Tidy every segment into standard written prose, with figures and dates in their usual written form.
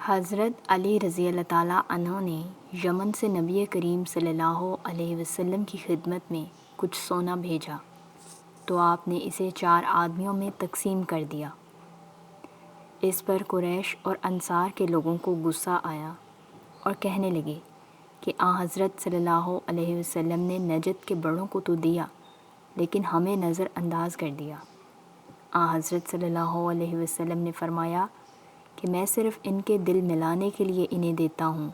حضرت علی رضی اللہ تعالیٰ عنہ نے یمن سے نبی کریم صلی اللہ علیہ وسلم کی خدمت میں کچھ سونا بھیجا تو آپ نے اسے 4 آدمیوں میں تقسیم کر دیا۔ اس پر قریش اور انصار کے لوگوں کو غصہ آیا اور کہنے لگے کہ حضرت صلی اللہ علیہ وسلم نے نجد کے بڑوں کو تو دیا لیکن ہمیں نظر انداز کر دیا۔ حضرت صلی اللہ علیہ وسلم نے فرمایا کہ میں صرف ان کے دل ملانے کے لیے انہیں دیتا ہوں،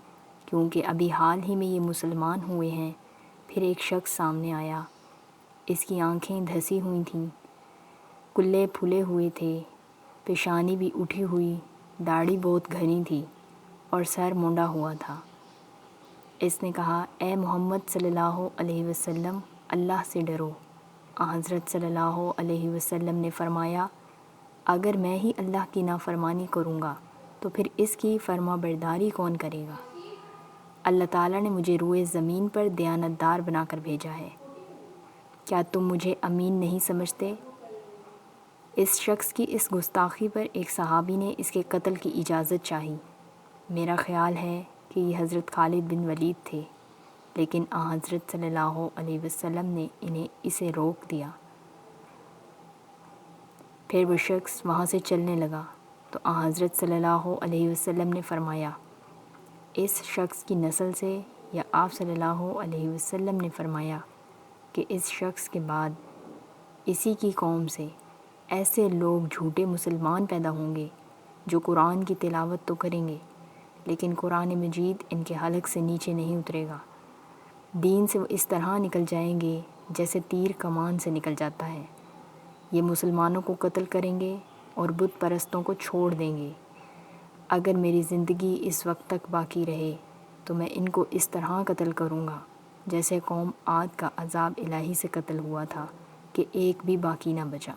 کیونکہ ابھی حال ہی میں یہ مسلمان ہوئے ہیں۔ پھر ایک شخص سامنے آیا، اس کی آنکھیں دھسی ہوئی تھیں، کلے پھولے ہوئے تھے، پیشانی بھی اٹھی ہوئی، داڑھی بہت گھنی تھی اور سر مونڈا ہوا تھا۔ اس نے کہا، اے محمد صلی اللہ علیہ وسلم، اللہ سے ڈرو۔ حضرت صلی اللہ علیہ وسلم نے فرمایا، اگر میں ہی اللہ کی نافرمانی کروں گا تو پھر اس کی فرما برداری کون کرے گا؟ اللہ تعالیٰ نے مجھے روئے زمین پر دیانتدار بنا کر بھیجا ہے۔ کیا تم مجھے امین نہیں سمجھتے؟ اس شخص کی اس گستاخی پر ایک صحابی نے اس کے قتل کی اجازت چاہی۔ میرا خیال ہے کہ یہ حضرت خالد بن ولید تھے، لیکن حضرت صلی اللہ علیہ وسلم نے انہیں اسے روک دیا۔ پھر وہ شخص وہاں سے چلنے لگا تو حضرت صلی اللہ علیہ وسلم نے فرمایا، اس شخص کی نسل سے، یا آپ صلی اللہ علیہ وسلم نے فرمایا کہ اس شخص کے بعد اسی کی قوم سے ایسے لوگ جھوٹے مسلمان پیدا ہوں گے جو قرآن کی تلاوت تو کریں گے لیکن قرآن مجید ان کے حلق سے نیچے نہیں اترے گا۔ دین سے وہ اس طرح نکل جائیں گے جیسے تیر کمان سے نکل جاتا ہے۔ یہ مسلمانوں کو قتل کریں گے اور بت پرستوں کو چھوڑ دیں گے۔ اگر میری زندگی اس وقت تک باقی رہے تو میں ان کو اس طرح قتل کروں گا جیسے قوم عاد کا عذاب الہی سے قتل ہوا تھا کہ ایک بھی باقی نہ بچا۔